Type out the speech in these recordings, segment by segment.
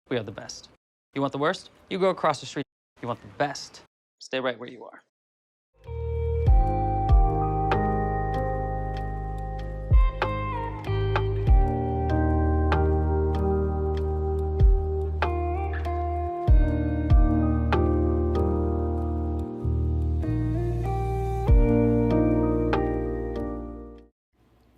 We are the best. You want the worst? You go across the street. You want the best? Stay right where you are.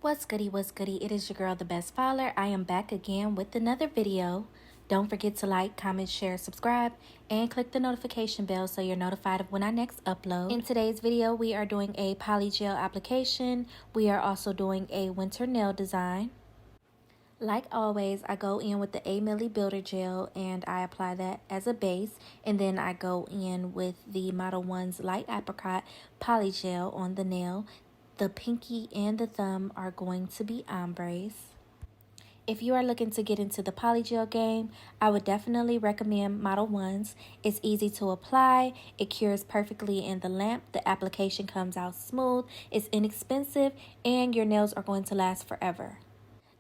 What's goody, it is your girl, the best fowler. I am back again with another video. Don't forget to like, comment, share, subscribe, and click the notification bell so you're notified of when I next upload. In today's video, we are doing a polygel application. We are also doing a winter nail design. Like always, I go in with the A Milli Builder Gel and I apply that as a base. And then I go in with the Model 1's Light Apricot Polygel on the nail. The pinky and the thumb are going to be ombres. If you are looking to get into the polygel game, I would definitely recommend Model 1's. It's easy to apply, it cures perfectly in the lamp, the application comes out smooth, it's inexpensive, and your nails are going to last forever.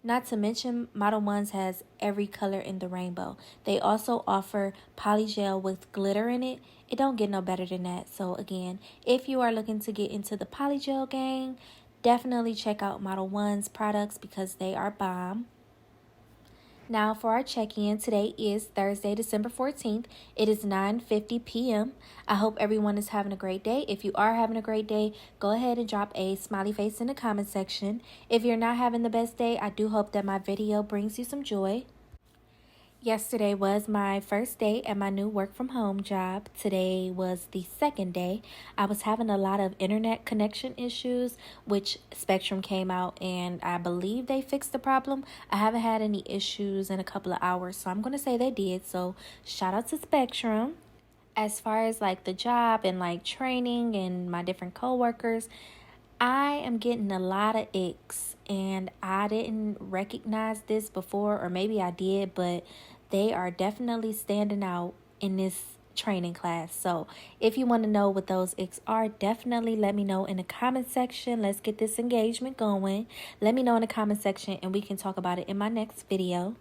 Not to mention, Model 1's has every color in the rainbow. They also offer polygel with glitter in it. It don't get no better than that. So again, if you are looking to get into the polygel game, definitely check out Model 1's products because they are bomb. Now for our check-in, today is Thursday, December 14th. It is 9:50 p.m. I hope everyone is having a great day. If you are having a great day, go ahead and drop a smiley face in the comment section. If you're not having the best day, I do hope that my video brings you some joy. Yesterday was my first day at my new work from home job. Today was the second day. I was having a lot of internet connection issues, which Spectrum came out and I believe they fixed the problem. I haven't had any issues in a couple of hours, so I'm going to say they did. So shout out to Spectrum. As far as like the job and like training and my different coworkers, I am getting a lot of icks, and I didn't recognize this before, or maybe I did, but they are definitely standing out in this training class. So if you want to know what those icks are, definitely let me know in the comment section. Let's get this engagement going. Let me know in the comment section and we can talk about it in my next video.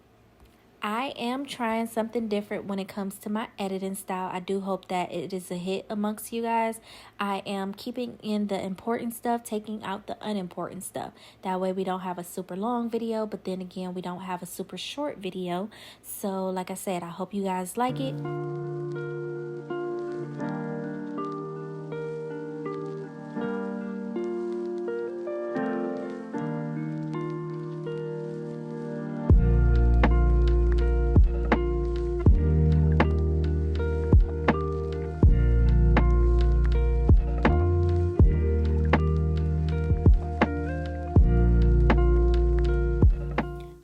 I am trying something different when it comes to my editing style. I do hope that it is a hit amongst you guys. I am keeping in the important stuff, taking out the unimportant stuff. That way we don't have a super long video, but then again, we don't have a super short video. So like I said, I hope you guys like it.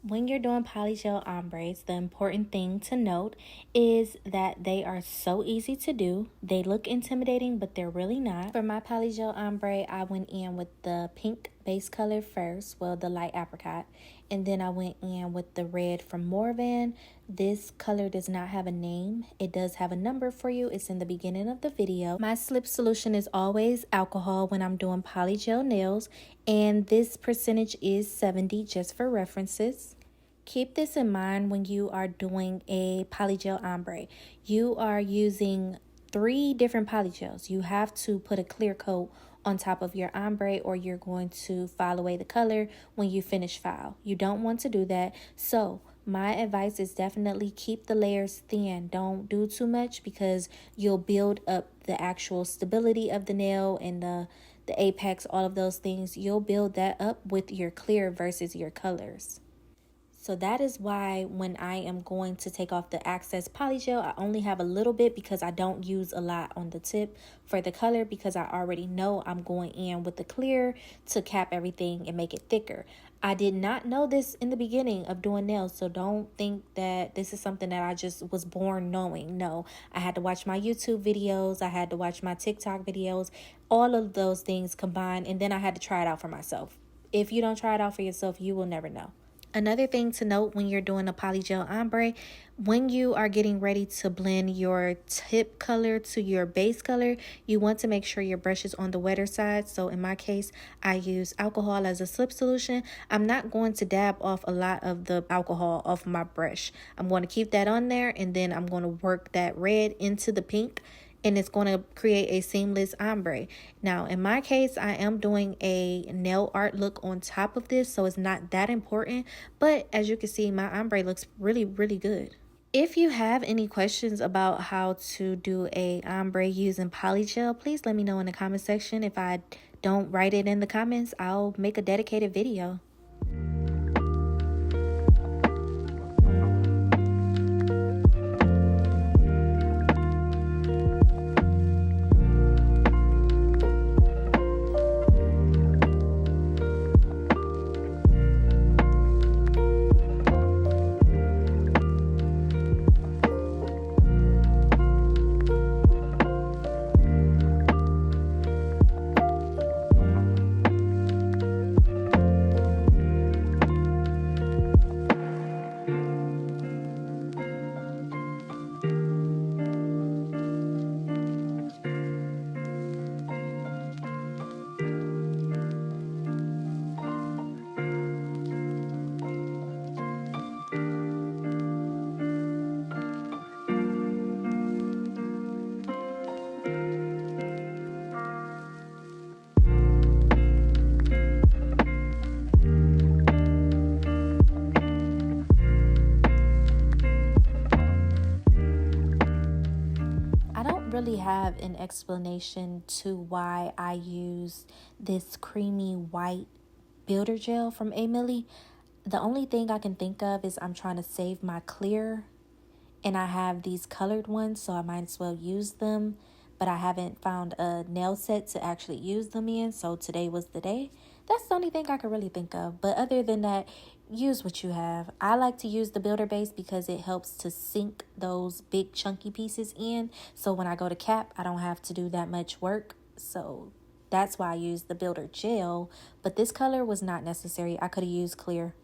When you're doing polygel ombres, the important thing to note is that they are so easy to do. They look intimidating, but they're really not. For my polygel ombre, I went in with the pink base color first, well, the light apricot, and then I went in with the red from Morvan. This color does not have a name. It does have a number for you. It's in the beginning of the video. My slip solution is always alcohol when I'm doing polygel nails, and this percentage is 70 just for references. Keep this in mind when you are doing a polygel ombre. You are using 3 different polygels. You have to put a clear coat on top of your ombre or you're going to file away the color when you finish file. You don't want to do that. So my advice is definitely keep the layers thin. Don't do too much because you'll build up the actual stability of the nail and the apex, all of those things. You'll build that up with your clear versus your colors. So that is why when I am going to take off the Access Polygel, I only have a little bit because I don't use a lot on the tip for the color because I already know I'm going in with the clear to cap everything and make it thicker. I did not know this in the beginning of doing nails, so don't think that this is something that I just was born knowing. No, I had to watch my YouTube videos, I had to watch my TikTok videos, all of those things combined, and then I had to try it out for myself. If you don't try it out for yourself, you will never know. Another thing to note when you're doing a polygel ombre, when you are getting ready to blend your tip color to your base color, you want to make sure your brush is on the wetter side. So in my case, I use alcohol as a slip solution. I'm not going to dab off a lot of the alcohol off my brush. I'm going to keep that on there, and then I'm going to work that red into the pink, and it's going to create a seamless ombre. Now, in my case, I am doing a nail art look on top of this, so it's not that important. But as you can see, my ombre looks really, really good. If you have any questions about how to do a ombre using polygel, please let me know in the comment section. If I don't write it in the comments, I'll make a dedicated video. Really have an explanation to why I use this creamy white builder gel from A Millie. The only thing I can think of is I'm trying to save my clear, and I have these colored ones, so I might as well use them, but I haven't found a nail set to actually use them in, so today was the day. That's the only thing I could really think of. But other than that, use what you have. I like to use the builder base because it helps to sink those big chunky pieces in, so when I go to cap, I don't have to do that much work. So that's why I use the builder gel, but this color was not necessary. I could have used clear.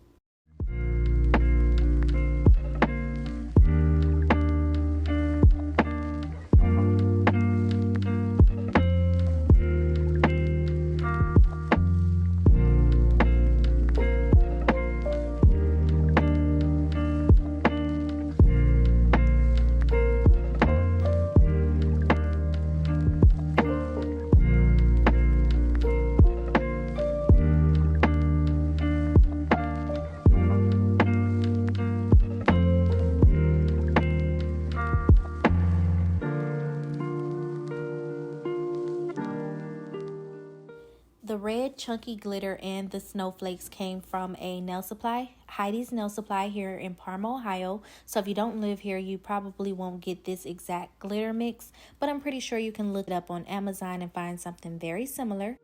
The red chunky glitter and the snowflakes came from a nail supply, Heidi's Nail Supply here in Parma, Ohio. So if you don't live here, you probably won't get this exact glitter mix, but I'm pretty sure you can look it up on Amazon and find something very similar.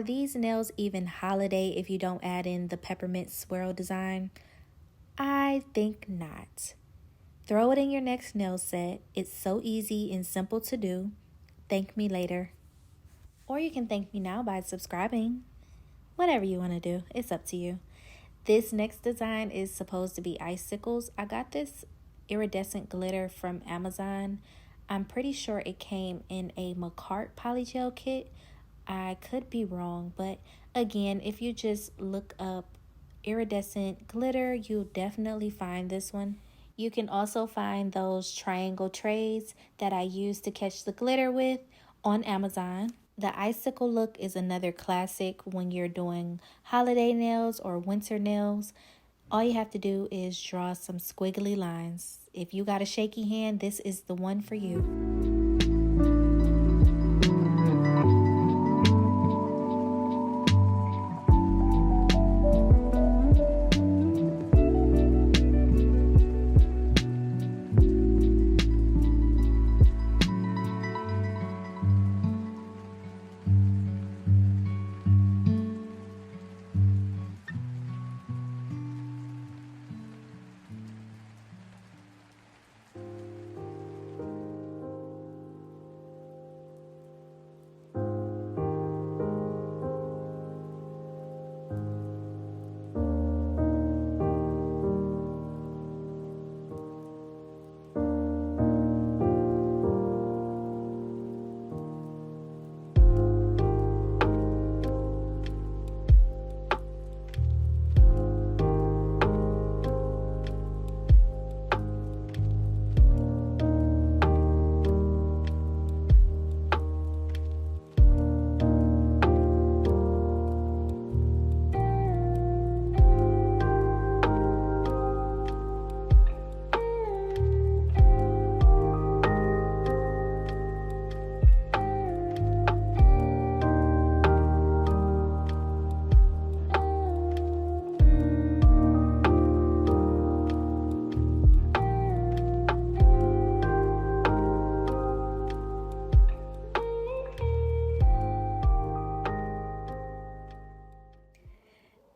these nails even holiday if you don't add in the peppermint swirl design? I think not. Throw it in your next nail set. It's so easy and simple to do. Thank me later. Or you can thank me now by subscribing. Whatever you want to do, it's up to you. This next design is supposed to be icicles. I got this iridescent glitter from Amazon. I'm pretty sure it came in a Macart Polygel kit. I could be wrong, but again, if you just look up iridescent glitter, you'll definitely find this one. You can also find those triangle trays that I use to catch the glitter with on Amazon. The icicle look is another classic when you're doing holiday nails or winter nails. All you have to do is draw some squiggly lines. If you got a shaky hand, this is the one for you.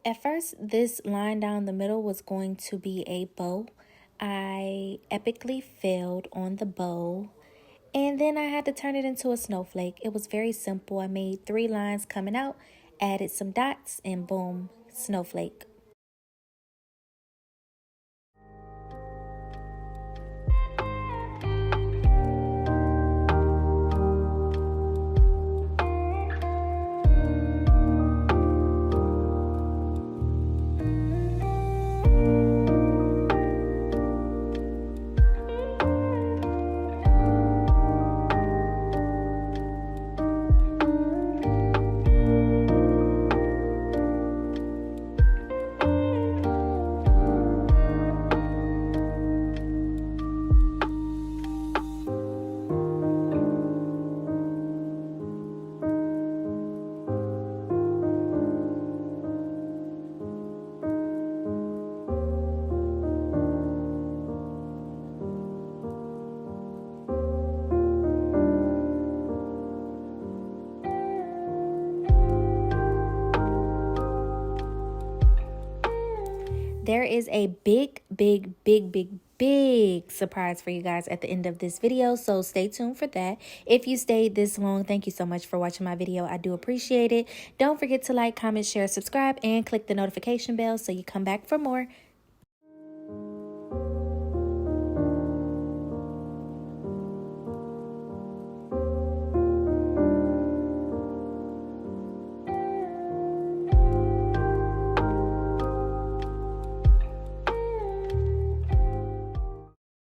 At first, this line down the middle was going to be a bow. I epically failed on the bow, and then I had to turn it into a snowflake. It was very simple. I made 3 lines coming out, added some dots, and boom, snowflake. There is a big surprise for you guys at the end of this video, so stay tuned for that. If you stayed this long, thank you so much for watching my video. I do appreciate it. Don't forget to like, comment, share, subscribe, and click the notification bell so you come back for more.